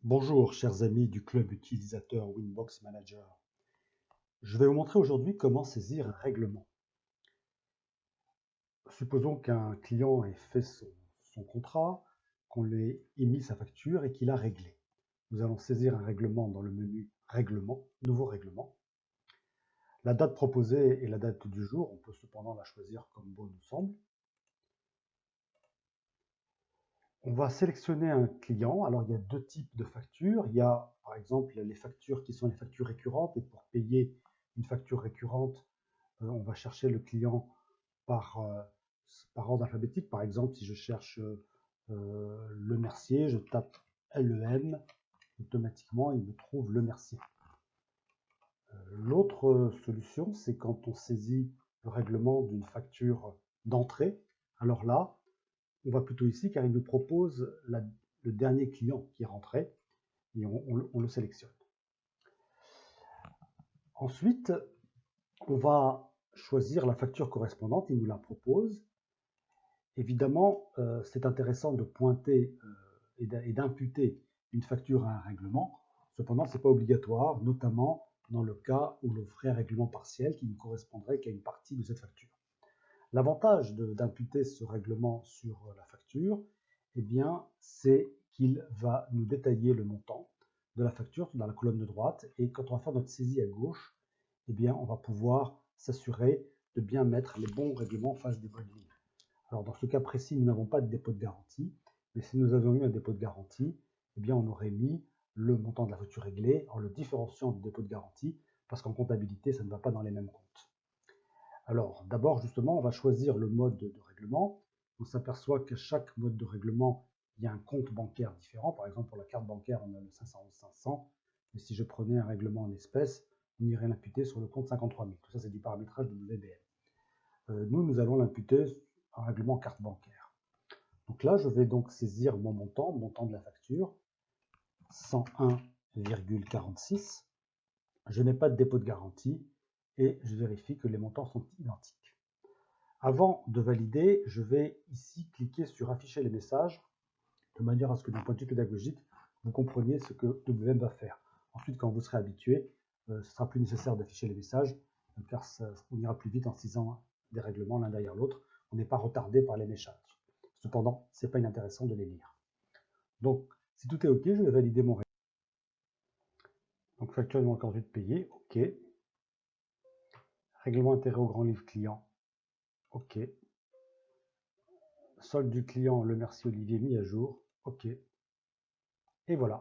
Bonjour chers amis du club utilisateur Winbox Manager. Je vais vous montrer aujourd'hui comment saisir un règlement. Supposons qu'un client ait fait son contrat, qu'on lui ait émis sa facture et qu'il a réglé. Nous allons saisir un règlement dans le menu Règlement, Nouveau règlement. La date proposée est la date du jour, on peut cependant la choisir comme bon nous semble. On va sélectionner un client. Alors, il y a deux types de factures. Il y a, par exemple, les factures qui sont les factures récurrentes. Et pour payer une facture récurrente, on va chercher le client par, par ordre alphabétique. Par exemple, si je cherche Le Mercier, je tape LEM. Automatiquement, il me trouve Le Mercier. L'autre solution, c'est quand on saisit le règlement d'une facture d'entrée. Alors là, on va plutôt ici car il nous propose le dernier client qui est rentré et on le sélectionne. Ensuite, on va choisir la facture correspondante, il nous la propose. Évidemment, c'est intéressant de pointer et d'imputer une facture à un règlement. Cependant, ce n'est pas obligatoire, notamment dans le cas où l'on ferait un règlement partiel qui ne correspondrait qu'à une partie de cette facture. L'avantage d'imputer ce règlement sur la facture, eh bien, c'est qu'il va nous détailler le montant de la facture dans la colonne de droite. Et quand on va faire notre saisie à gauche, eh bien, on va pouvoir s'assurer de bien mettre les bons règlements en face des bonnes lignes. Alors, dans ce cas précis, nous n'avons pas de dépôt de garantie. Mais si nous avions eu un dépôt de garantie, eh bien, on aurait mis le montant de la facture réglée en le différenciant du dépôt de garantie, parce qu'en comptabilité, ça ne va pas dans les mêmes comptes. Alors, d'abord, justement, on va choisir le mode de règlement. On s'aperçoit qu'à chaque mode de règlement, il y a un compte bancaire différent. Par exemple, pour la carte bancaire, on a le 511 500. Mais si je prenais un règlement en espèces, on irait l'imputer sur le compte 53 000. Tout ça, c'est du paramétrage de WBM. Nous allons l'imputer en règlement carte bancaire. Donc là, je vais donc saisir mon montant de la facture, 101,46. Je n'ai pas de dépôt de garantie et je vérifie que les montants sont identiques. Avant de valider, je vais ici cliquer sur afficher les messages de manière à ce que d'un point de vue pédagogique, vous compreniez ce que WM va faire. Ensuite, quand vous serez habitué, ce ne sera plus nécessaire d'afficher les messages car on ira plus vite en saisissant des règlements l'un derrière l'autre. On n'est pas retardé par les messages. Cependant, ce n'est pas inintéressant de les lire. Donc, si tout est OK, je vais valider mon règlement. Donc, facture de mon compte de payer, OK. Règlement intérêt au grand livre client, OK. Solde du client, Le Mercier Olivier mis à jour, OK. Et voilà.